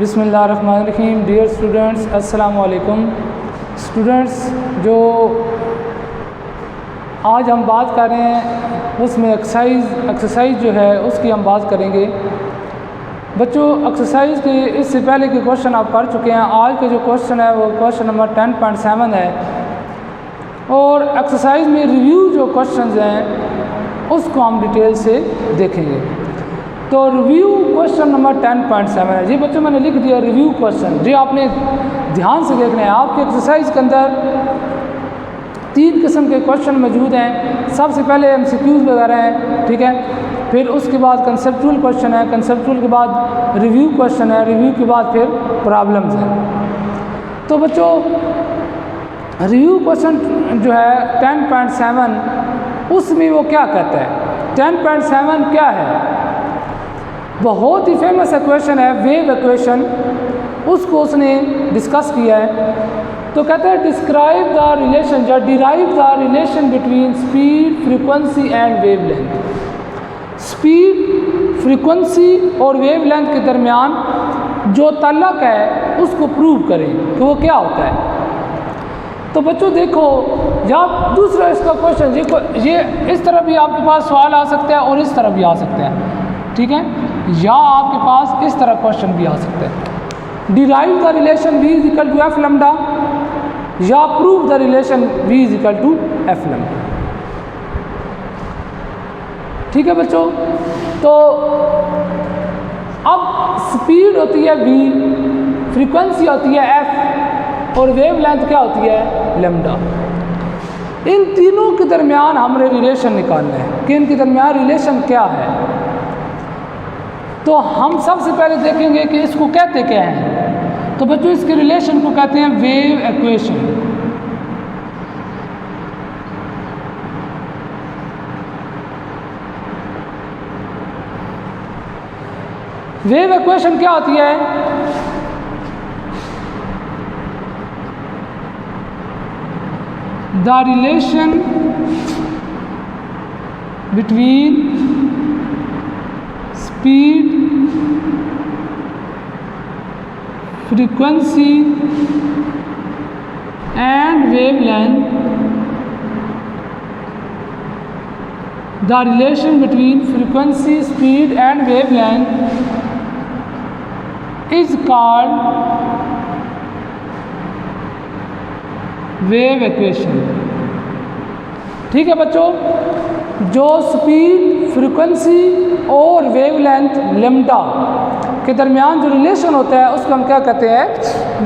बिस्मिल्लाहिर्रहमानिर्रहीम। Dear students, अस्सलाम वालेकुम। स्टूडेंट्स, जो आज हम बात कर रहे हैं उसमें एक्सरसाइज जो है उसकी हम बात करेंगे। बच्चों, एक्सरसाइज के इससे पहले के क्वेश्चन आप पढ़ चुके हैं। आज के जो क्वेश्चन है वो क्वेश्चन नंबर 10.7 है और एक्सरसाइज में रिव्यू जो क्वेश्चंस हैं उसको हम डिटेल से देखेंगे। तो रिव्यू क्वेश्चन नंबर 10.7 है जी बच्चों, मैंने लिख दिया रिव्यू क्वेश्चन। जी आपने ध्यान से देखना है। आपके एक्सरसाइज के अंदर 3 किस्म के क्वेश्चन मौजूद हैं। सबसे पहले MCQs वगैरह हैं, ठीक है। फिर उसके बाद कंसेप्चुअल क्वेश्चन है, कंसेप्चुअल के बाद रिव्यू क्वेश्चन है, रिव्यू के बाद फिर प्रॉब्लम्स हैं। तो बच्चों, रिव्यू क्वेश्चन जो है 10.7 उसमें वो क्या कहता है? 10.7 क्या है? बहुत ही फेमस क्वेश्चन है, वेव इक्वेशन। उसको उसने डिस्कस किया है। तो कहते हैं डिस्क्राइब द रिलेशन या derive the relation between speed, frequency and wavelength. Speed, frequency और वेवलेंथ के दरमियान जो ताल्लुक है उसको प्रूव करें कि वो क्या होता है। तो बच्चों देखो, जब दूसरा इसका क्वेश्चन ये इस तरह भी आपके पास सवाल आ सकता है और इस तरह भी आ सकता है, ठीक है। या आपके पास इस तरह क्वेश्चन भी आ सकता है, derive the relation V is equal to F lambda या prove the relation V is equal to F lambda, ठीक है बच्चों। तो अब स्पीड होती है V, फ्रीक्वेंसी होती है f और वेवलेंथ क्या होती है? लैम्डा। इन तीनों के दरमियान हमें रिलेशन निकालना है कि इनके दरमियान रिलेशन क्या है। तो हम सबसे पहले देखेंगे कि इसको कहते क्या हैं। तो बच्चों, इसके रिलेशन को कहते हैं वेव इक्वेशन। वेव इक्वेशन क्या होती है? The relation between speed, frequency and wavelength, the relation between frequency, speed and wavelength is called wave equation, ठीक है बच्चों। जो स्पीड, फ्रीक्वेंसी और वेवलेंथ लैम्डा के दरमियान जो रिलेशन होता है उसको हम क्या कहते हैं?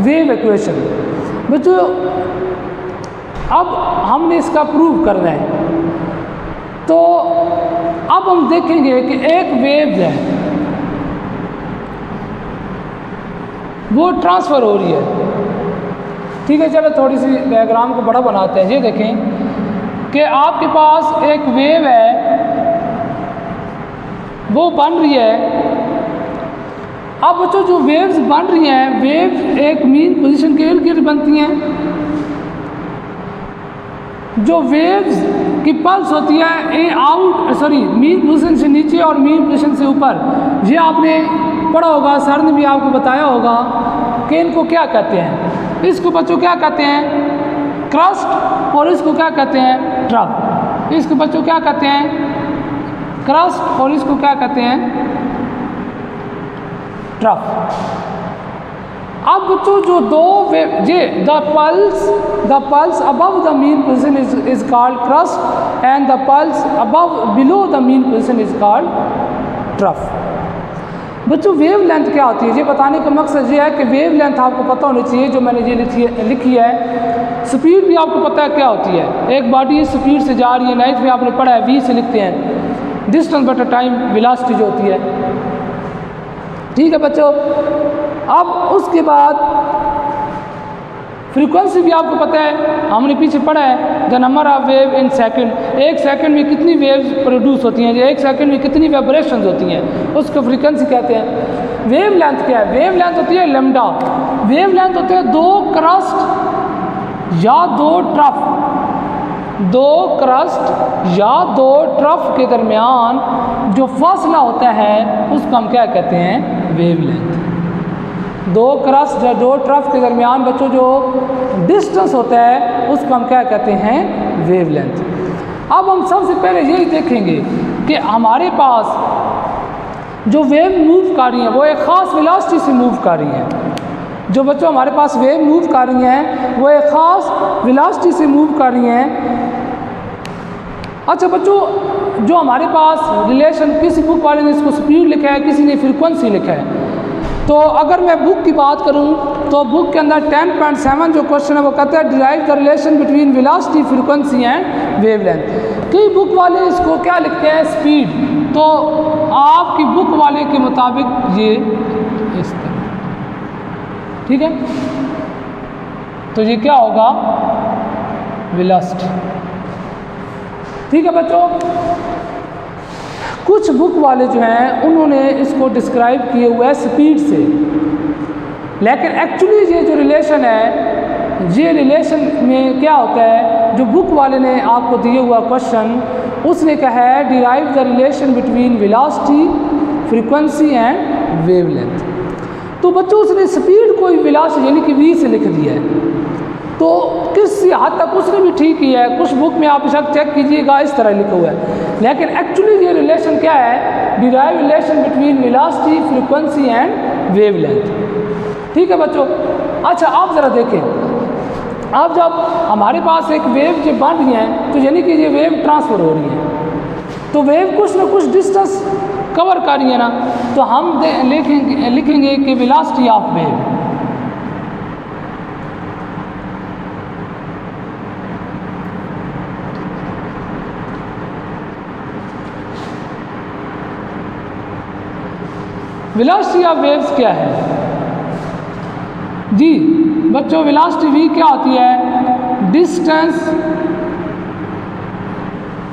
Wave equation. बच्चों, अब हमने इसका प्रूव करना है। तो अब हम देखेंगे कि एक वेव है वो ट्रांसफ़र हो रही है, ठीक है। चलो थोड़ी सी डायग्राम को बड़ा बनाते हैं। ये देखें कि आपके पास एक वेव है, वो बन रही है। अब बच्चों, जो वेव्स बन रही हैं, वेव एक मीन पोजीशन के इर्द गिर्द बनती हैं। जो वेव्स की पल्स होती है मीन पोजीशन से नीचे और मीन पोजीशन से ऊपर, ये आपने पढ़ा होगा, सर ने भी आपको बताया होगा कि इनको क्या कहते हैं। इसको बच्चों क्या कहते हैं? क्रस्ट। और इसको क्या कहते हैं? ट्रफ। इसको बच्चों क्या कहते हैं? क्रस्ट। और इसको क्या कहते हैं? ट्रफ। अब बच्चों, जो दो wave the pulse above the mean position is called crust and the pulse above below the mean position is called trough. बच्चों, वेव लेंथ क्या होती है? ये बताने का मकसद ये है कि वेव लेंथ आपको पता होनी चाहिए। जो मैंने ये लिखी है, स्पीड भी आपको पता है क्या होती है। एक बॉडी स्पीड से जा रही है, नाइन्थ में आपने पढ़ा है, V से लिखते हैं, डिस्टेंस बटा टाइम वेलोसिटी जो होती है, ठीक है बच्चों। अब उसके बाद फ्रीक्वेंसी भी आपको पता है, हमने पीछे पढ़ा है, the number of wave in second. एक सेकंड में कितनी वेव्स प्रोड्यूस होती हैं, एक सेकंड में कितनी वाइब्रेशंस होती हैं, उसको फ्रीक्वेंसी कहते हैं। वेव लेंथ क्या है? वेव लेंथ होती है लैम्डा। वेव लेंथ होते हैं 2 क्रस्ट या 2 ट्रफ, 2 क्रस्ट या 2 ट्रफ के दरमियान जो फासला होता है उसको हम क्या कहते हैं? वेवलेंथ। दो क्रस्ट या दो ट्रफ के दरमियान बच्चों जो डिस्टेंस होता है उसको हम क्या कहते हैं, वेवलेंथ। अब हम सबसे पहले यही देखेंगे कि हमारे पास जो वेव मूव कर रही हैं वो एक ख़ास वेलोसिटी से मूव कर रही हैं। जो बच्चों हमारे पास वेव मूव कर रही हैं वो एक ख़ास वेलोसिटी से मूव कर रही हैं। अच्छा बच्चों, जो हमारे पास रिलेशन, किसी बुक वाले ने इसको स्पीड लिखा है, किसी ने फ्रीक्वेंसी लिखा है। तो अगर मैं बुक की बात करूं तो बुक के अंदर 10.7 जो क्वेश्चन है वो कहता है derive the relation between velocity, frequency and wavelength. कई बुक वाले इसको क्या लिखते हैं, स्पीड। तो आपकी बुक वाले के मुताबिक ये इस तरह, ठीक है। तो ये क्या होगा, वेलोसिटी, ठीक है बच्चों। कुछ बुक वाले जो हैं उन्होंने इसको डिस्क्राइब किए हुआ है स्पीड से, लेकिन एक्चुअली ये जो रिलेशन है, ये रिलेशन में क्या होता है, जो बुक वाले ने आपको दिए हुआ क्वेश्चन उसने कहा है derive the relation between velocity, frequency and wavelength. तो बच्चों उसने स्पीड को वेलोसिटी यानी कि v से लिख दिया है। तो किस हद तक उसने भी ठीक किया है। कुछ बुक में आप बेशक चेक कीजिएगा इस तरह लिखा हुआ है, लेकिन एक्चुअली ये रिलेशन क्या है, derive relation between velocity, frequency and wavelength, ठीक है बच्चों। अच्छा आप ज़रा देखें, अब जब हमारे पास एक वेव जब बन रही है तो यानी कि ये वेव ट्रांसफ़र हो रही है, तो वेव कुछ ना कुछ डिस्टेंस कवर कर रही है ना, तो हम लिखेंगे कि velocity of wave, velocity of waves क्या है जी बच्चों, वेलोसिटी v क्या होती है, डिस्टेंस,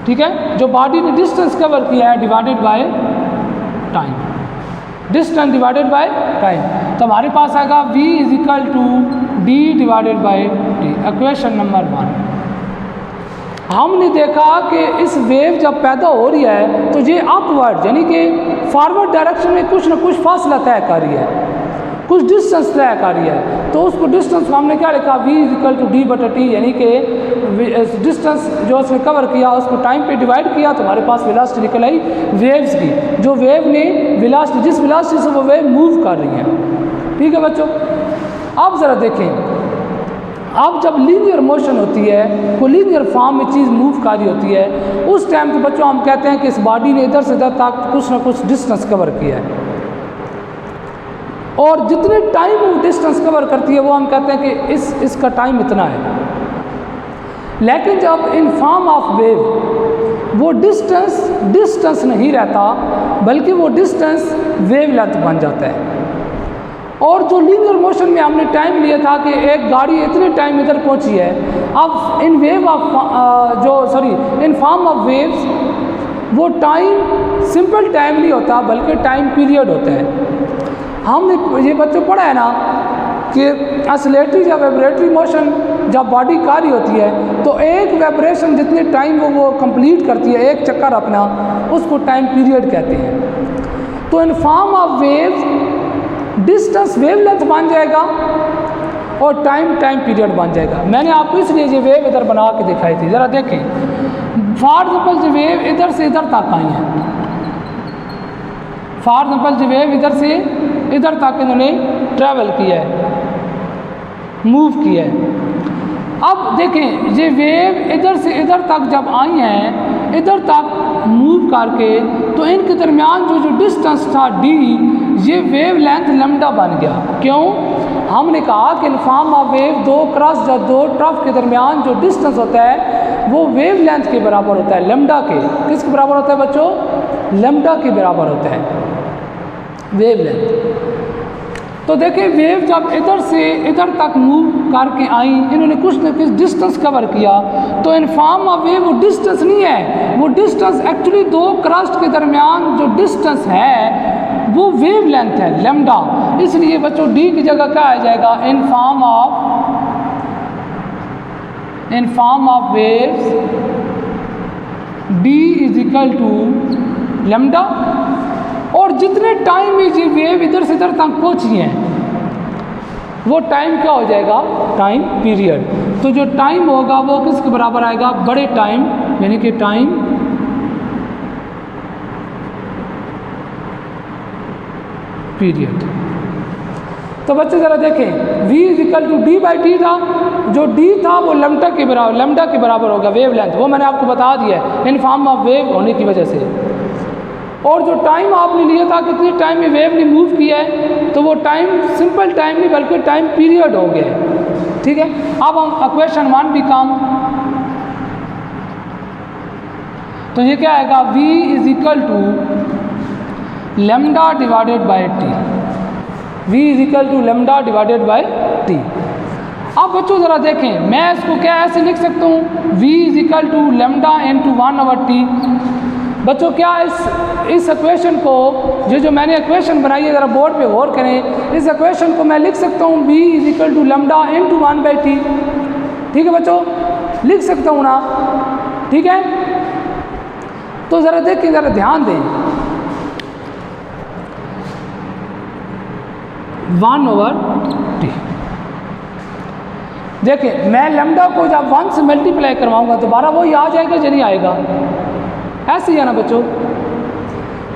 ठीक है, जो बॉडी ने डिस्टेंस कवर किया है divided by time, distance divided by time. तो हमारे पास आएगा v is equal to d divided by t, equation number 1। हमने देखा कि इस वेव जब पैदा हो रही है तो ये अपवर्ड यानी कि फॉरवर्ड डायरेक्शन में कुछ ना कुछ फासला तय कर रही है, कुछ डिस्टेंस तय कर रही है। तो उसको डिस्टेंस को हमने क्या लिखा, v is equal to d बटा टी, यानी कि डिस्टेंस जो उसने कवर किया उसको टाइम पे डिवाइड किया तो हमारे पास वेलोसिटी निकल आई वेव्स की, जो वेव ने वेलोसिटी, जिस वेलोसिटी से वो वेव मूव कर रही है, ठीक है बच्चों। अब ज़रा देखें, अब जब लीनियर मोशन होती है, कोई लीनियर फॉर्म में चीज़ मूव कर रही होती है, उस टाइम पे बच्चों हम कहते हैं कि इस बॉडी ने इधर से इधर तक कुछ ना कुछ डिस्टेंस कवर किया है, और जितने टाइम वो डिस्टेंस कवर करती है वो हम कहते हैं कि इसका टाइम इतना है। लेकिन जब इन फॉर्म ऑफ वेव वो डिस्टेंस नहीं रहता, बल्कि वो डिस्टेंस वेवलेंथ बन जाता है। और जो लीनियर मोशन में हमने टाइम लिया था कि एक गाड़ी इतने टाइम इधर पहुंची है, अब in wave of in form of waves वो टाइम सिंपल टाइम नहीं होता बल्कि टाइम पीरियड होता है। हमने ये बच्चों पढ़ा है ना कि ऑसिलेटरी या वाइब्रेटरी मोशन जब बॉडी कर रही होती है तो एक वाइब्रेशन जितने टाइम वो कंप्लीट करती है, एक चक्कर अपना, उसको टाइम पीरियड कहते हैं। तो इन form of waves distance wavelength बन जाएगा और टाइम पीरियड बन जाएगा। मैंने आपको इसलिए ये वेव इधर बना के दिखाई थी, ज़रा देखें। फॉर एग्जाम्पल जो वेव इधर से इधर तक आई है, फॉर एग्जाम्पल जो वेव इधर से इधर तक इन्होंने ट्रैवल किया है, मूव किया है। अब देखें ये वेव इधर से इधर तक जब आई हैं, इधर तक मूव करके, तो इनके दरमियान जो डिस्टेंस था d, ये वेव लेंथ लैम्डा बन गया। क्यों? हमने कहा कि इन फॉर्म ऑफ वेव दो क्रॉस या दो ट्रफ के दरमियान जो डिस्टेंस होता है वो वेव लेंथ के बराबर होता है, लैम्डा के। किसके बराबर होता है बच्चों? लैम्डा के बराबर होता है वेव लेंथ। तो देखिए वेव जब इधर से इधर तक मूव करके आई, इन्होंने कुछ न कुछ डिस्टेंस कवर किया, तो इन फॉर्म ऑफ वेव वो डिस्टेंस नहीं है, वो डिस्टेंस एक्चुअली दो क्रस्ट के दरमियान जो डिस्टेंस है वो वेव लेंथ है, लैम्डा। इसलिए बच्चों डी की जगह क्या आ जाएगा? In form of waves d is equal to lambda. और जितने टाइम में ये वेव इधर से इधर तक पहुंची हैं, वो टाइम क्या हो जाएगा, टाइम पीरियड। तो जो टाइम होगा वो किसके बराबर आएगा, बड़े टाइम यानी कि टाइम पीरियड। तो बच्चे ज़रा देखें, v is equal to d by t था, जो d था वो लैम्डा के बराबर होगा, वेव लेंथ, वो मैंने आपको बता दिया है इन फॉर्म ऑफ वेव होने की वजह से। और जो टाइम आपने लिया था कितनी टाइम में वेव ने मूव किया है, तो वो टाइम सिंपल टाइम नहीं बल्कि टाइम पीरियड हो गया है। ठीक है, अब हम इक्वेशन 1 भी काम, तो ये क्या आएगा, v is equal to lambda divided by t, v is equal to lambda divided by t. अब बच्चों ज़रा देखें, मैं इसको क्या ऐसे लिख सकता हूँ, v is equal to lambda into 1/t। बच्चों क्या इस इक्वेशन को, जो मैंने इक्वेशन बनाई है ज़रा बोर्ड पे गौर करें, इस इक्वेशन को मैं लिख सकता हूँ v is equal to lambda into 1/t। ठीक है बच्चों, लिख सकता हूँ ना, ठीक है। तो ज़रा देखें, ज़रा ध्यान दें, 1/t। देखिए मैं लैम्डा को जब 1 से मल्टीप्लाई करवाऊंगा दोबारा वही आ जाएगा या नहीं आएगा, ऐसे ही है ना बच्चों।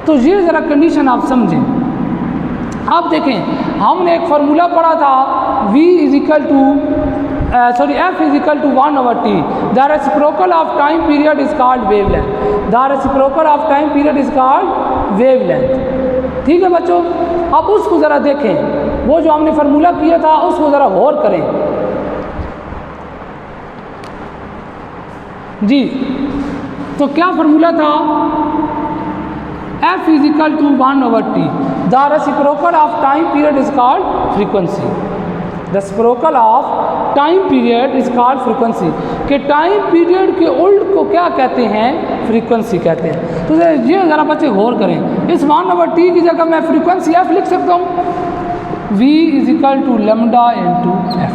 तो ये ज़रा कंडीशन आप समझें। अब देखें, हमने एक फार्मूला पढ़ा था, v is equal to f is equal to 1/t, the reciprocal of time period is called wavelength, the reciprocal of time period is called wavelength. ठीक है बच्चों, अब उसको ज़रा देखें, वो जो हमने फार्मूला किया था उसको ज़रा गौर करें जी। तो क्या फार्मूला था, f is equal to 1/t, the reciprocal of time period is called frequency, reciprocal of time period is called frequency, कि टाइम पीरियड के उल्ट को क्या कहते हैं, फ्रीक्वेंसी कहते हैं। तो ये ज़रा बच्चे गौर करें, इस 1/t की जगह मैं फ्रीक्वेंसी f लिख सकता हूँ, v is equal to lambda into f।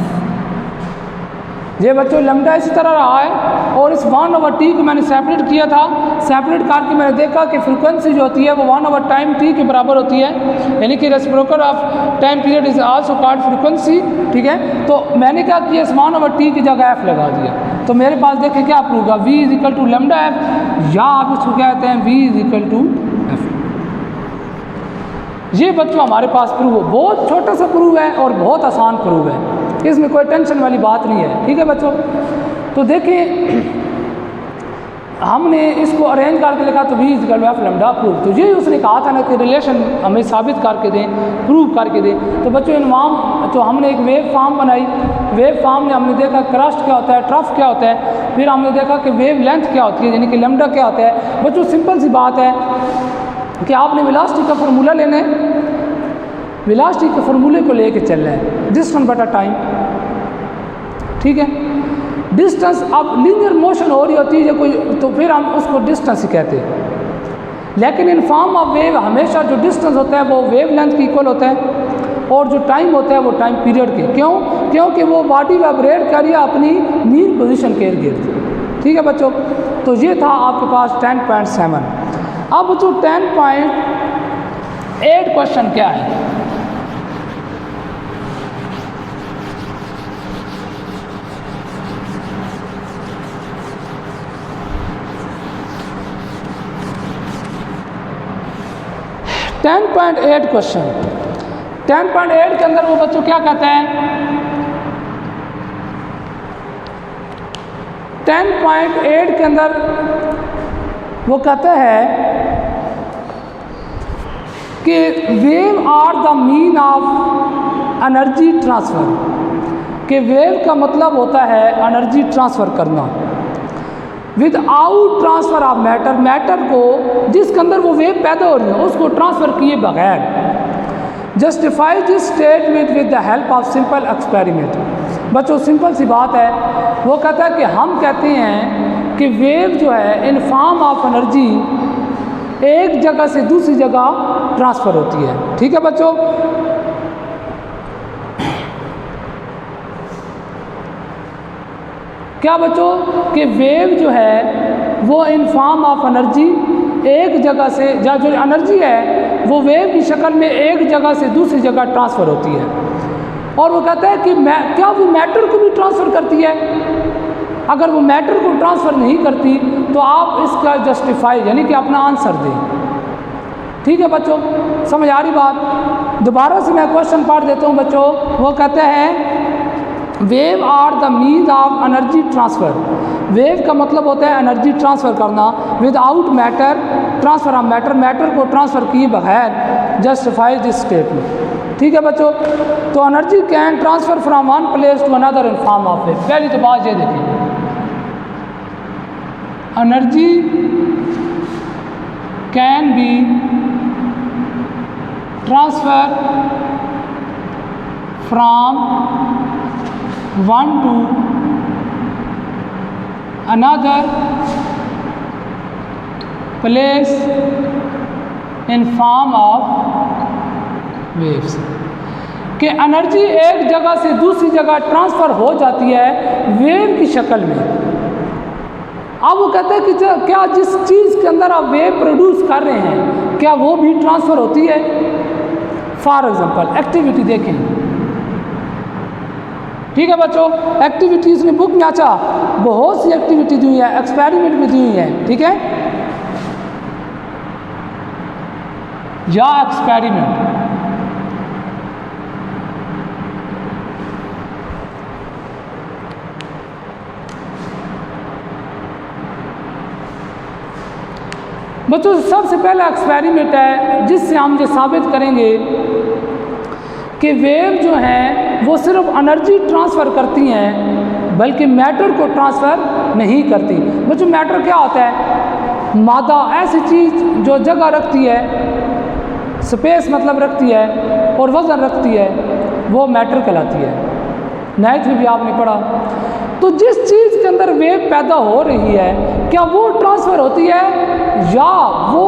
ये बच्चों लैम्डा इसी तरह रहा है, और इस 1/t को मैंने सेपरेट किया था, सेपरेट करके मैंने देखा कि फ्रीक्वेंसी जो होती है वो 1/टाइम t के बराबर होती है, यानी कि reciprocal of time period is also called frequency. ठीक है, तो मैंने क्या किया, इस 1/t की जगह f लगा दिया, तो मेरे पास देखिए क्या प्रूव होगा, v is equal to lambda f, या आप इसको कहते हैं v is equal to f। ये बच्चों हमारे पास प्रूव, बहुत छोटा सा प्रूव है और बहुत आसान प्रूव है, इसमें कोई टेंशन वाली बात नहीं है। ठीक है बच्चों, तो देखिए हमने इसको अरेंज करके लिखा, तो v is equal to f lambda prove. तो ये उसने कहा था ना कि रिलेशन हमें साबित करके दें, प्रूव करके दें। तो बच्चों इनवाम, तो हमने एक वेव फॉर्म बनाई, वेव फॉर्म में हमने देखा क्रस्ट क्या होता है, ट्रफ क्या होता है, फिर हमने देखा कि वेव लेंथ क्या होती है, यानी कि लैम्डा क्या होता है। बच्चों सिंपल सी बात है कि आपने वेलोसिटी का फार्मूला लेना है, वेलोसिटी के फार्मूले को लेके चलना है, डिस्टेंस बटा टाइम। ठीक है, डिस्टेंस, अब लीनियर मोशन हो रही होती है कोई, तो फिर हम उसको डिस्टेंस ही कहते हैं, लेकिन इन फॉर्म ऑफ वेव हमेशा जो डिस्टेंस होता है वो वेव लेंथ की इक्वल होता है, और जो टाइम होता है वो टाइम पीरियड के। क्यों? क्योंकि वो बॉडी वाइब्रेट कर रही है अपनी मीन पोजीशन के इर्द-गिर्द। ठीक है बच्चों, तो ये था आपके पास 10.7। अब बच्चों 10.8 क्वेश्चन क्या है, क्वेश्चन 10.8 के अंदर वो बच्चों क्या कहते हैं, 10.8 के अंदर वो कहते हैं कि wave are the mean of energy transfer, कि वेव का मतलब होता है एनर्जी ट्रांसफ़र करना, without transfer of matter, matter को जिसके अंदर वो वेव पैदा हो रही है उसको ट्रांसफ़र किए बगैर। Justify this statement with the help of simple experiment. बच्चों सिंपल सी बात है, वो कहता है कि हम कहते हैं कि वेव जो है इन फॉर्म ऑफ एनर्जी एक जगह से दूसरी जगह ट्रांसफ़र होती है। ठीक है बच्चों, क्या बच्चों कि वेव जो है वो इन फॉर्म ऑफ एनर्जी एक जगह से, जो एनर्जी है वो वेव की शक्ल में एक जगह से दूसरी जगह ट्रांसफ़र होती है। और वो कहता है कि क्या वो मैटर को भी ट्रांसफ़र करती है? अगर वो मैटर को ट्रांसफ़र नहीं करती तो आप इसका जस्टिफाई यानी कि अपना आंसर दें। ठीक है बच्चों, समझ आ रही बात? दोबारा से मैं क्वेश्चन पढ़ देता हूँ बच्चों। वो कहते हैं wave are the means of energy transfer. Wave का मतलब होता है एनर्जी ट्रांसफ़र करना without matter, transfer of matter, matter को ट्रांसफ़र किए बगैर, जस्टिफाई दिस स्टेटमेंट। ठीक है बच्चों, तो energy can transfer from one place to another in form of wave. पहली तो बात ये देखिए, energy can be transfer from one to another place in form of waves. कि एनर्जी एक जगह से दूसरी जगह ट्रांसफ़र हो जाती है वेव की शक्ल में। अब वो कहते हैं कि क्या जिस चीज़ के अंदर आप वेव प्रोड्यूस कर रहे हैं क्या वो भी ट्रांसफ़र होती है? फॉर एग्जांपल एक्टिविटी देखें। ठीक है बच्चों, एक्टिविटीज़ ने बुक में अच्छा बहुत सी एक्टिविटी दी हुई है, एक्सपेरिमेंट भी दी हुई है। ठीक है, या एक्सपेरिमेंट बच्चों सबसे पहला एक्सपेरिमेंट है जिससे हम ये साबित करेंगे कि वेव जो हैं वो सिर्फ एनर्जी ट्रांसफ़र करती हैं बल्कि मैटर को ट्रांसफ़र नहीं करती। बच्चों मैटर क्या होता है? मादा, ऐसी चीज़ जो जगह रखती है, स्पेस मतलब रखती है और वज़न रखती है, वो मैटर कहलाती है। नाइन्थ में भी आपने पढ़ा। तो जिस चीज़ के अंदर वेव पैदा हो रही है क्या वो ट्रांसफ़र होती है या वो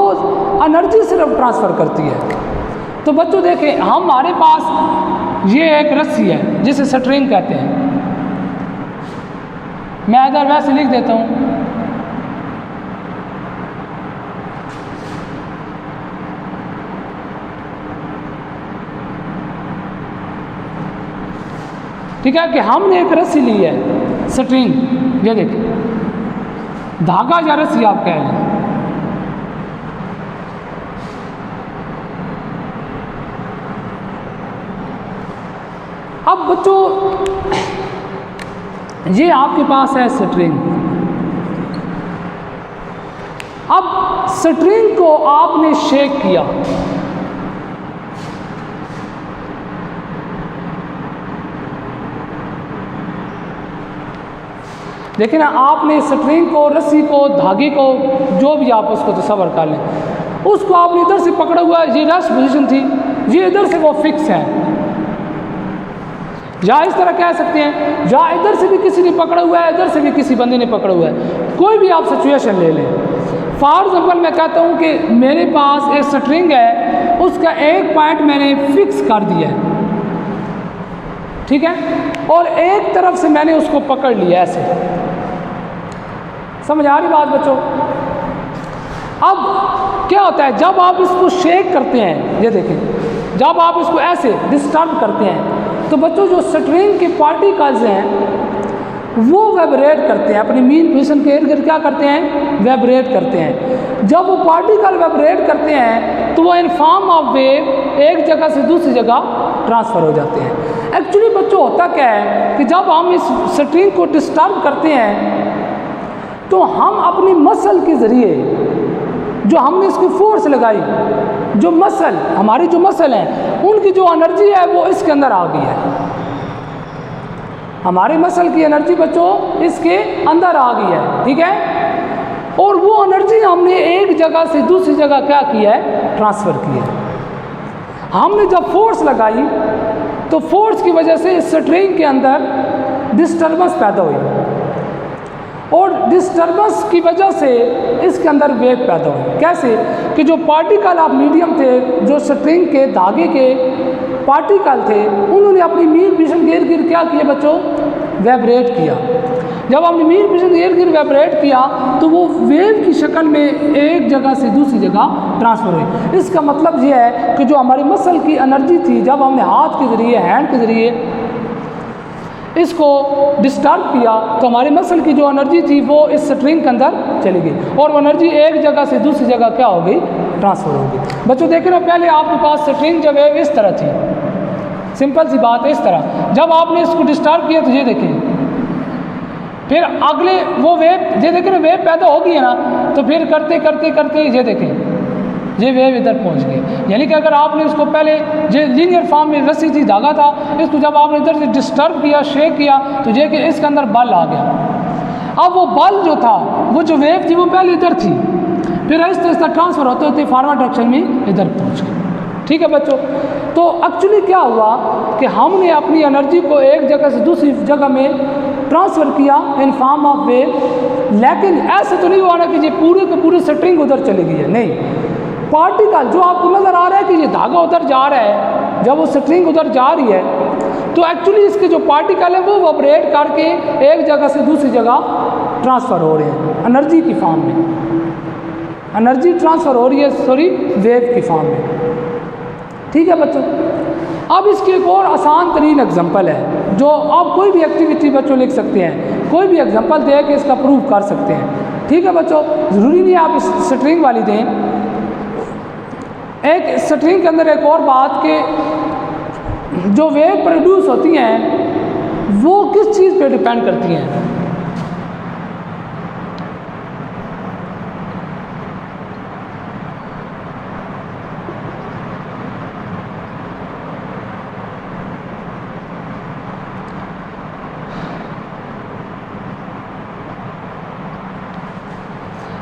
एनर्जी सिर्फ ट्रांसफ़र करती है? तो बच्चों देखें, हमारे पास ये एक रस्सी है जिसे स्ट्रिंग कहते हैं। मैं इधर वैसे लिख देता हूँ। ठीक है कि हमने एक रस्सी ली है, स्ट्रिंग, ये देखिए, धागा या रस्सी आप कह लें। अब बच्चों ये आपके पास है स्ट्रिंग। अब स्ट्रिंग को आपने शेक किया, देखिए ना, आपने स्ट्रिंग को, रस्सी को, धागे को, जो भी आप उसको तस्वर कर लें, उसको आपने इधर से पकड़ा हुआ है, ये रेस्ट पोजीशन थी, ये इधर से वो फिक्स है। या इस तरह कह सकते हैं, या इधर से भी किसी ने पकड़ा हुआ है, इधर से भी किसी बंदे ने पकड़ा हुआ है। कोई भी आप सिचुएशन ले लें। फॉर एग्जाम्पल मैं कहता हूँ कि मेरे पास एक स्ट्रिंग है, उसका एक पॉइंट मैंने फिक्स कर दिया है, ठीक है, और एक तरफ से मैंने उसको पकड़ लिया ऐसे। समझ आ रही बात बच्चों? अब क्या होता है जब आप इसको शेक करते हैं, ये देखें, जब आप इसको ऐसे डिस्टर्ब करते हैं तो बच्चों जो स्ट्रिंग के पार्टिकल्स हैं वो वाइब्रेट करते हैं, अपनी मीन पोजीशन के इर्द गिर्द क्या करते हैं? वाइब्रेट करते हैं। जब वो पार्टिकल वाइब्रेट करते हैं तो वो इन फॉर्म ऑफ वेव एक जगह से दूसरी जगह ट्रांसफ़र हो जाते हैं। एक्चुअली बच्चों होता क्या है कि जब हम इस स्ट्रिंग को डिस्टर्ब करते हैं तो हम अपनी मसल के ज़रिए, जो हमने इसकी फोर्स लगाई, जो मसल, हमारी जो मसल हैं, उनकी जो एनर्जी है वो इसके अंदर आ गई है। हमारी मसल की एनर्जी बच्चों इसके अंदर आ गई है, ठीक है, और वो एनर्जी हमने एक जगह से दूसरी जगह क्या की है? ट्रांसफ़र की है। हमने जब फोर्स लगाई तो फोर्स की वजह से इस स्ट्रिंग के अंदर डिस्टर्बेंस पैदा हुई और डिस्टर्बेंस की वजह से इसके अंदर वेव पैदा हुई। कैसे? कि जो पार्टिकल ऑफ मीडियम थे, जो स्ट्रिंग के धागे के पार्टिकल थे, उन्होंने अपनी मीन पोजीशन के इर्द गिर्द क्या किया बच्चों? वाइब्रेट किया। जब हमने मीन पोजीशन के इर्द गिर्द वाइब्रेट किया तो वो वेव की शक्ल में एक जगह से दूसरी जगह ट्रांसफ़र हुई। इसका मतलब ये है कि जो हमारी मसल की एनर्जी थी, जब हमने हाथ के ज़रिए, हैंड के ज़रिए इसको डिस्टर्ब किया तो हमारी मसल की जो एनर्जी थी वो इस स्ट्रिंग के अंदर चली गई और वो एनर्जी एक जगह से दूसरी जगह क्या हो गई, ट्रांसफ़र हो गई। बच्चों देखें ना, पहले आपके पास स्ट्रिंग जब है इस तरह थी, सिंपल सी बात है इस तरह, जब आपने इसको डिस्टर्ब किया तो ये देखें, फिर अगले वो वेव, ये देखें ना वेव पैदा हो गई है ना, तो फिर करते करते करते ये देखें ये वेव इधर पहुंच गई। यानी कि अगर आपने इसको पहले ये लीनियर फॉर्म में रस्सी थी, धागा था, इसको जब आपने इधर से डिस्टर्ब किया, शेक किया, तो ये कि इसके अंदर बल आ गया। अब वो बल जो था, वो जो वेव थी वो पहले इधर थी, फिर आहिस्ता आहिस्ता ट्रांसफ़र होते होते फॉरवर्ड डायरेक्शन में इधर पहुँच गई। ठीक है बच्चों, तो एक्चुअली क्या हुआ कि हमने अपनी एनर्जी को एक जगह से दूसरी जगह में ट्रांसफ़र किया इन फॉर्म ऑफ वेव, लेकिन ऐसे तो नहीं हुआ ना कि ये पूरे के पूरे स्ट्रिंग उधर चली गई है, नहीं। पार्टिकल जो आपको नज़र आ रहा है कि ये धागा उधर जा रहा है, जब वो स्ट्रिंग उधर जा रही है तो एक्चुअली इसके जो पार्टिकल है वो वाइब्रेट करके एक जगह से दूसरी जगह ट्रांसफ़र हो रहे हैं एनर्जी की फॉर्म में, एनर्जी ट्रांसफ़र हो रही है, सॉरी वेव की फॉर्म में। ठीक है बच्चों, अब इसकी एक और आसान तरीन एग्जांपल है जो आप कोई भी एक्टिविटी बच्चों लिख सकते हैं, कोई भी एग्जांपल दे के इसका प्रूव कर सकते हैं। ठीक है बच्चों, ज़रूरी नहीं आप इस स्ट्रिंग वाली दें। एक स्ट्रिंग के अंदर एक और बात कि जो वेव प्रोड्यूस होती हैं वो किस चीज़ पे डिपेंड करती हैं।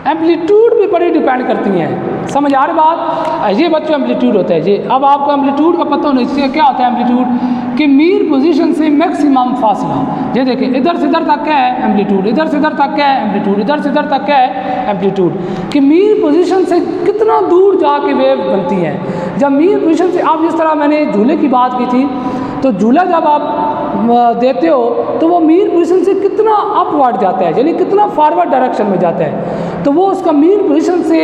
एम्पलीट्यूड पे बड़ी डिपेंड करती हैं। समझ आ रही बात? ये बच्चों एम्पलीट्यूड होता है जी। अब आपको एम्पलीट्यूड का पता होना चाहिए, क्या होता है एम्पलीट्यूड कि मीन पोजीशन से मैक्सिमम फासला। ये देखिए इधर से इधर तक क्या है एम्पलीट्यूड, इधर से इधर तक क्या है एम्पलीट्यूड, इधर से इधर तक क्या है एम्पलीट्यूड, कि मीन पोजीशन से कितना दूर जाके वेव बनती है। जब मीन पोजीशन से, आप जिस तरह मैंने झूले की बात की थी, तो झूला जब आप देते हो तो वो मीन पोजीशन से कितना अपवर्ड जाता है, यानी कितना फॉरवर्ड डायरेक्शन में जाता है, तो वो उसका मीन पोजीशन से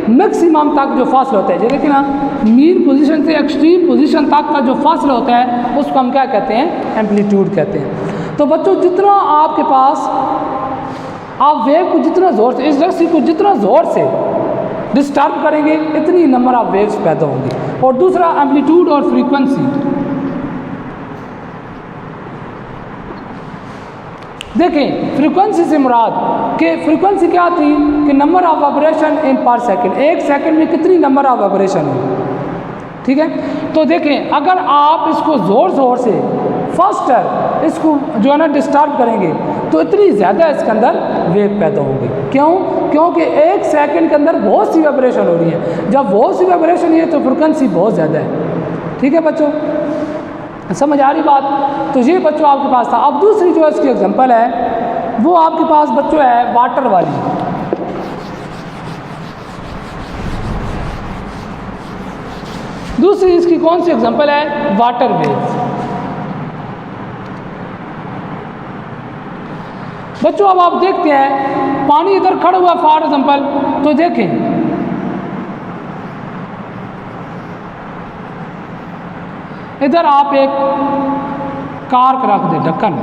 मैक्सिमम तक जो फासला होता है, जैसे कि ना मीन पोजीशन से एक्सट्रीम पोजीशन तक का जो फासला होता है उसको हम क्या कहते हैं, एम्पलीट्यूड कहते हैं। तो बच्चों जितना आपके पास आप वेव को जितना ज़ोर से, इस रस्सी को जितना ज़ोर से डिस्टर्ब करेंगे इतनी नंबर ऑफ वेव्स पैदा होंगी। और दूसरा एम्पलीट्यूड और फ्रीक्वेंसी, देखें फ्रीक्वेंसी से मुराद कि फ्रीक्वेंसी क्या थी कि नंबर ऑफ वाइब्रेशन इन पर सेकंड, एक सेकंड में कितनी नंबर ऑफ वाइब्रेशन हुई। ठीक है, तो देखें अगर आप इसको ज़ोर ज़ोर से फास्टर इसको जो है ना डिस्टर्ब करेंगे तो इतनी ज़्यादा इसके अंदर वेव पैदा होगी। क्यों? क्योंकि एक सेकंड के अंदर बहुत सी वाइब्रेशन हो रही है। जब बहुत सी वाइब्रेशन है तो फ्रीक्वेंसी बहुत ज़्यादा है। ठीक है बच्चों, समझ आ रही बात? तो ये बच्चों आपके पास था। अब दूसरी जो इसकी एग्जांपल है वो आपके पास बच्चों है वाटर वाली। दूसरी इसकी कौन सी एग्जांपल है, वाटर वेव। बच्चों अब आप देखते हैं पानी इधर खड़ा हुआ फॉर एग्जांपल, तो देखें इधर आप एक कार्क रख दें, ढक्कन।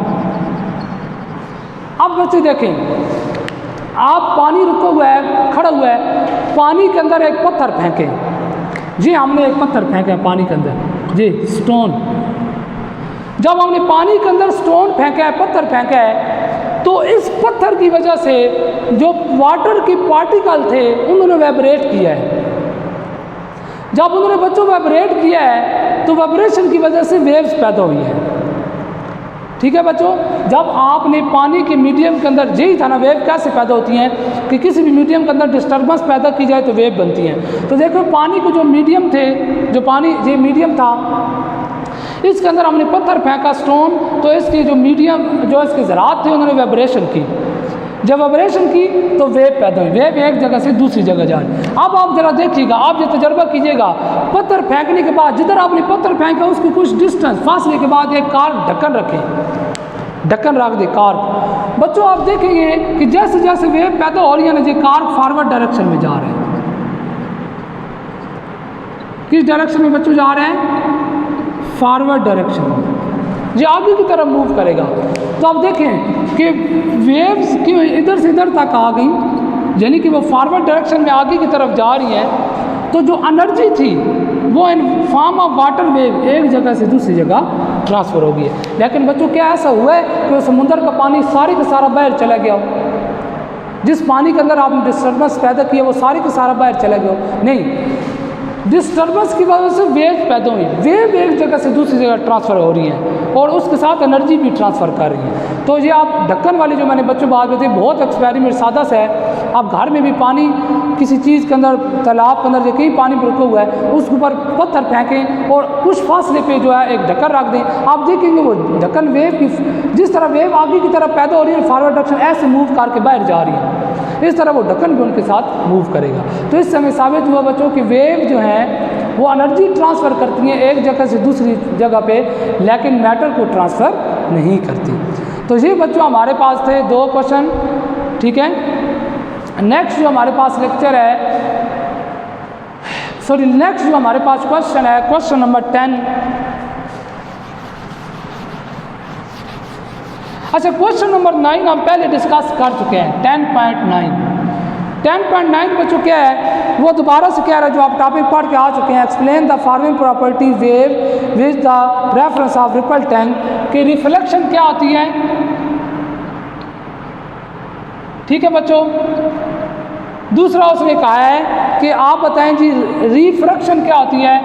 अब बच्चे देखें आप पानी रुका हुआ है, खड़ा हुआ है, पानी के अंदर एक पत्थर फेंकें। जी हमने एक पत्थर फेंका है पानी के अंदर, जी स्टोन। जब हमने पानी के अंदर स्टोन फेंका है, पत्थर फेंका है, तो इस पत्थर की वजह से जो वाटर के पार्टिकल थे उन्होंने वाइब्रेट किया है। जब उन्होंने बच्चों वाइब्रेट किया है तो वाइब्रेशन की वजह से वेव्स पैदा हुई है। ठीक है बच्चों, जब आपने पानी के मीडियम के अंदर, यही था ना वेव कैसे पैदा होती हैं कि किसी भी मीडियम के अंदर डिस्टर्बेंस पैदा की जाए तो वेव बनती हैं। तो देखो पानी के जो मीडियम थे, जो पानी ये मीडियम था, इसके अंदर हमने पत्थर फेंका स्टोन, तो इसके जो मीडियम जो इसके ज़रात थे उन्होंने वाइब्रेशन की। जब वाइब्रेशन की तो वेव पैदा हुई, वेव एक जगह से दूसरी जगह जा रही। अब आप जरा देखिएगा, आप जो तजर्बा कीजिएगा, पत्थर फेंकने के बाद जिधर आपने पत्थर फेंका उसके कुछ डिस्टेंस फासले के बाद एक कार ढक्कन रखें, ढक्कन रख दे कार। बच्चों आप देखेंगे कि जैसे जैसे वेव पैदा हो रही है ना, ये कार फॉरवर्ड डायरेक्शन में जा रहे हैं। किस डायरेक्शन में बच्चों जा रहे हैं? फॉरवर्ड डायरेक्शन में, ये आगे की तरफ मूव करेगा। तो आप देखें कि वेव्स की इधर से इधर तक आ गई, यानी कि वो फॉरवर्ड डायरेक्शन में आगे की तरफ जा रही हैं। तो जो एनर्जी थी वो इन फॉर्म ऑफ वाटर वेव एक जगह से दूसरी जगह ट्रांसफ़र हो गई है। लेकिन बच्चों क्या ऐसा हुआ है कि वो समुद्र का पानी सारे का सारा बाहर चला गया हो? जिस पानी के अंदर आपने डिस्टर्बेंस पैदा किया वो सारे का सारा बाहर चला गया हो? नहीं, डिस्टर्बेंस की वजह से वेव पैदा हुई, वेव एक जगह से दूसरी जगह ट्रांसफ़र हो रही है और उसके साथ एनर्जी भी ट्रांसफ़र कर रही है। तो ये आप ढक्कन वाली जो मैंने बच्चों बात बताई, बहुत एक्सपेरिमेंट सादा सा है। आप घर में भी पानी किसी चीज़ के अंदर, तालाब के अंदर जो कहीं पानी रुका हुआ है, उसके ऊपर पत्थर फेंकें और कुछ फासले पे जो है एक ढक्कन रख दें, आप देखेंगे वो ढक्कन वेव की, जिस तरह वेव आगे की तरफ पैदा हो रही है फॉरवर्ड डायरेक्शन ऐसे मूव करके बाहर जा रही है, इस तरह वो ढक्कन भी उनके साथ मूव करेगा। तो इस समय साबित हुआ बच्चों कि वेव जो है वो एनर्जी ट्रांसफ़र करती हैं एक जगह से दूसरी जगह पे, लेकिन मैटर को ट्रांसफ़र नहीं करती। तो ये बच्चों हमारे पास थे 2 क्वेश्चन, ठीक है। नेक्स्ट जो हमारे पास लेक्चर है, नेक्स्ट जो हमारे पास क्वेश्चन है, क्वेश्चन नंबर 10। अच्छा, क्वेश्चन नंबर 9 हम पहले डिस्कस कर चुके हैं। 10.9 बच्चों क्या है, वो दोबारा से कह रहा है जो आप टॉपिक पढ़ के आ चुके हैं। Explain the following property wave with the reference of ripple tank, कि रिफ्लेक्शन क्या होती है। ठीक है बच्चों। दूसरा उसने कहा है कि आप बताएं जी रिफ्रैक्शन क्या होती है,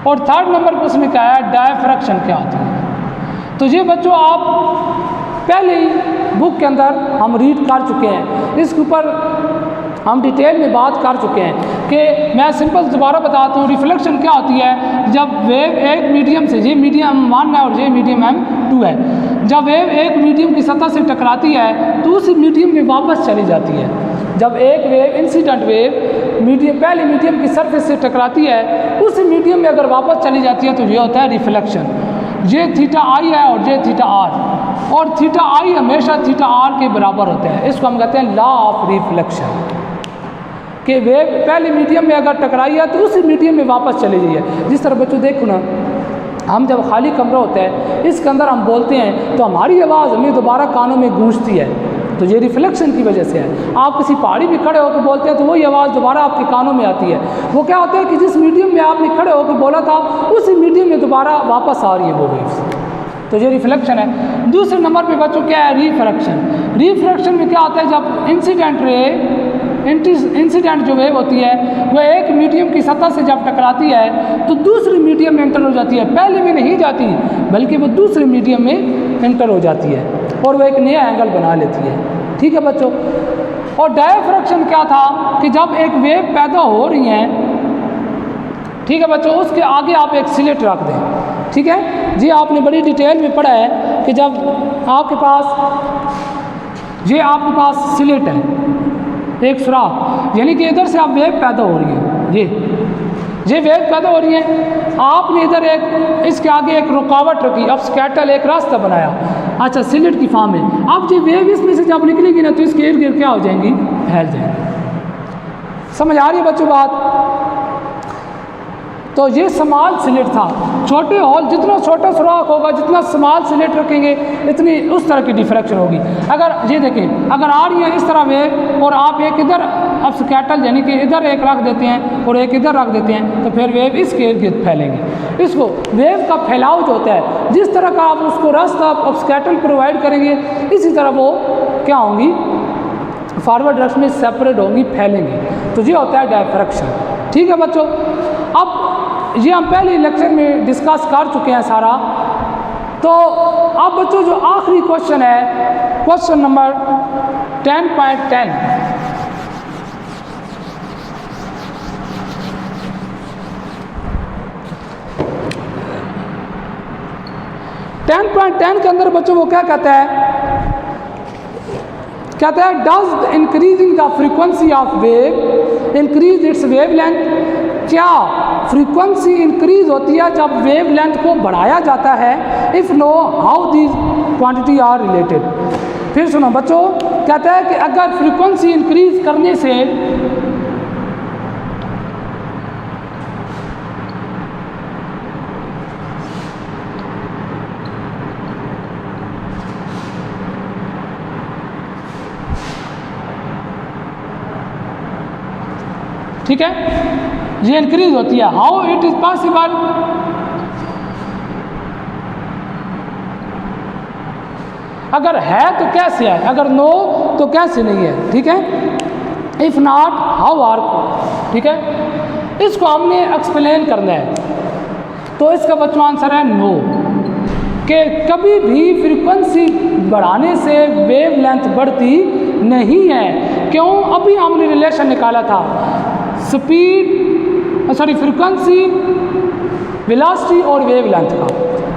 और थर्ड नंबर पर उसने कहा है डायफ्रैक्शन क्या होती है। तो ये बच्चों आप पहले ही बुक के अंदर हम रीड कर चुके हैं, इसके ऊपर हम डिटेल में बात कर चुके हैं कि मैं सिंपल दोबारा बताता हूँ। रिफ्लेक्शन क्या होती है, जब वेव एक मीडियम से, ये मीडियम M1 है और ये मीडियम M2 है, जब वेव एक मीडियम की सतह से टकराती है तो उस मीडियम में वापस चली जाती है। जब एक वेव इंसिडेंट वेव मीडियम पहले मीडियम की सरफेस से टकराती है, उस मीडियम में अगर वापस चली जाती है तो ये होता है रिफ्लेक्शन। ये थीटा आई है और ये थीटा आर, और थीटा आई हमेशा थीटा आर के बराबर होता है। इसको हम कहते हैं लॉ ऑफ रिफ्लेक्शन, कि वेव पहले मीडियम में अगर टकराई है तो उसी मीडियम में वापस चली गई है। जिस तरह बच्चों देखो ना, हम जब खाली कमरा होता है इसके अंदर हम बोलते हैं तो हमारी आवाज़ हमें दोबारा कानों में गूंजती है, तो ये रिफ्लेक्शन की वजह से है। आप किसी पहाड़ी में खड़े होकर बोलते हैं तो वही आवाज़ दोबारा आपके कानों में आती है। वो क्या होता है कि जिस मीडियम में आपने खड़े होकर बोला था उसी मीडियम में दोबारा वापस आ रही है वो वेव्स, तो ये रिफ्लेक्शन है। दूसरे नंबर पे बच्चों क्या है, रिफ्रैक्शन। रिफ्रैक्शन में क्या होता है, जब इंसिडेंट जो वेव होती है वह एक मीडियम की सतह से जब टकराती है तो दूसरी मीडियम में एंटर हो जाती है, पहले में नहीं जाती बल्कि वो दूसरे मीडियम में एंटर हो जाती है और वह एक नया एंगल बना लेती है। ठीक है बच्चों। और डायफ्रैक्शन क्या था कि जब एक वेव पैदा हो रही है, ठीक है बच्चों, उसके आगे आप एक स्लिट रख दें। ठीक है जी, आपने बड़ी डिटेल में पढ़ा है कि जब आपके पास स्लिट है, एक सुराख, यानी कि इधर से आप वेव पैदा हो रही है, ये वेव पैदा हो रही है, आपने इधर एक इसके आगे एक रुकावट रखी, ऑब्स्टैकल, एक रास्ता बनाया, अच्छा स्लिट की फॉर्म में। अब जो वेव इसमें से जब निकलेगी ना तो इसके इर्द गिर्द क्या हो जाएंगी, फैल जाएंगी। समझ आ रही है बच्चों बात। तो ये स्मॉल स्लिट था, छोटे होल, जितना छोटा सुराख होगा, जितना स्मॉल स्लिट रखेंगे इतनी उस तरह की डिफ्रैक्शन होगी। अगर ये देखें, अगर आ रही है इस तरह वेव और आप एक इधर ऑब्स्टैकल यानी कि इधर एक रख देते हैं और एक इधर रख देते हैं तो फिर वेव इसके इर्द गिर्द फैलेंगे। इसको वेव का फैलाव जो होता है, जिस तरह का आप उसको रास्ता ऑब्स्टैकल प्रोवाइड करेंगे इसी तरह वो क्या होंगी, फॉरवर्ड डायरेक्शन में सेपरेट होंगी, फैलेंगी। तो ये होता है डायफ्रैक्शन। ठीक है बच्चों। अब ये हम पहले लेक्चर में डिस्कस कर चुके हैं सारा। तो अब बच्चों जो आखिरी क्वेश्चन है, क्वेश्चन नंबर 10.10, के अंदर बच्चों वो क्या कहता है, does increasing the frequency of wave increase its wave length. क्या फ्रीक्वेंसी इंक्रीज होती है जब वेव लेंथ को बढ़ाया जाता है? If no, how these quantity are related. फिर सुनो बच्चों, कहता है कि अगर फ्रीक्वेंसी इंक्रीज करने से ठीक है, ये इंक्रीज होती है। हाउ इट इज़ पॉसिबल, अगर है तो कैसे है, अगर नो तो कैसे नहीं है, ठीक है। इफ़ नॉट हाउ आर, ठीक है, इसको हमने एक्सप्लेन करना है। तो इसका बच्चों आंसर है नो, कि कभी भी फ्रीक्वेंसी बढ़ाने से वेवलेंथ बढ़ती नहीं है। क्यों, अभी हमने रिलेशन निकाला था फ्रीक्वेंसी, वेलोसिटी और वेवलेंथ का।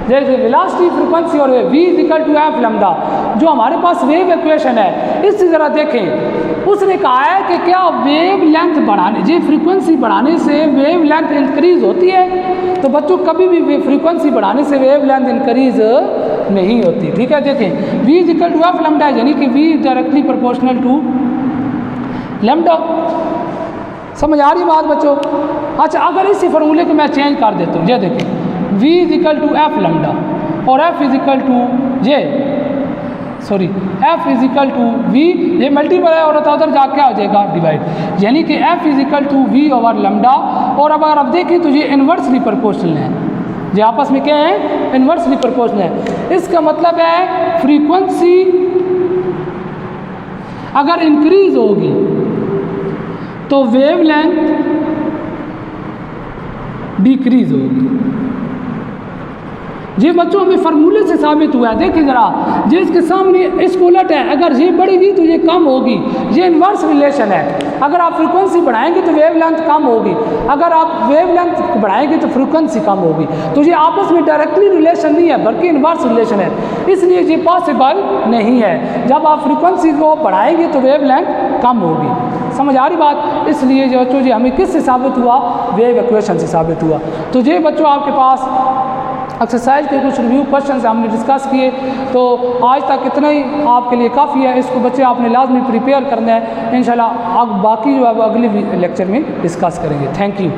जैसे वेलोसिटी, फ्रीक्वेंसी और wave, v equal to F lambda, जो हमारे पास वेव इक्वेशन है, इससे ज़रा देखें। उसने कहा है कि क्या वेव लेंथ बढ़ाने, जी फ्रीक्वेंसी बढ़ाने से वेव लेंथ इंक्रीज होती है। तो बच्चों कभी भी फ्रीक्वेंसी बढ़ाने से वेव लेंथ इंक्रीज नहीं होती, ठीक है। देखें v equal to F lambda, यानी कि v directly proportional to lambda. समझ आ रही बात बच्चों? अच्छा, अगर इसी फॉर्मूले को मैं चेंज कर देता हूँ, ये देखें v equal to F lambda और f equal to f equal to v, ये मल्टीपल है और उधर जाके क्या हो जाएगा डिवाइड, यानी कि f equal to v over lambda. और अब अगर आप देखें तो ये इन्वर्सली प्रोपोर्शनल है, ये आपस में क्या है, इन्वर्सली प्रोपोर्शनल है। इसका मतलब है फ्रीक्वेंसी अगर इंक्रीज होगी तो वेवलेंथ डिक्रीज होगी। ये बच्चों हमें फार्मूले से साबित हुआ है। देखिए जरा, जिसके सामने इसको उलट है, अगर ये बढ़ेगी तो ये कम होगी, ये इन्वर्स रिलेशन है। अगर आप फ्रीक्वेंसी बढ़ाएंगे तो वेवलेंथ कम होगी, अगर आप वेवलेंथ बढ़ाएंगे तो फ्रीक्वेंसी कम होगी। तो ये आपस में डायरेक्टली रिलेशन नहीं है बल्कि इन्वर्स रिलेशन है, इसलिए ये पॉसिबल नहीं है। जब आप फ्रीक्वेंसी को बढ़ाएंगे तो वेवलेंथ कम होगी। समझ आ रही बात? इसलिए जो बच्चों जी हमें किससे साबित हुआ, वेव इक्वेशन से साबित हुआ। तो ये बच्चों आपके पास एक्सरसाइज के कुछ रिव्यू क्वेश्चन हमने डिस्कस किए। तो आज तक इतना ही आपके लिए काफ़ी है, इसको बच्चे आपने लाजमी प्रिपेयर करना है। इंशाल्लाह अब बाकी जो है वो अगले लेक्चर में डिस्कस करेंगे। Thank you.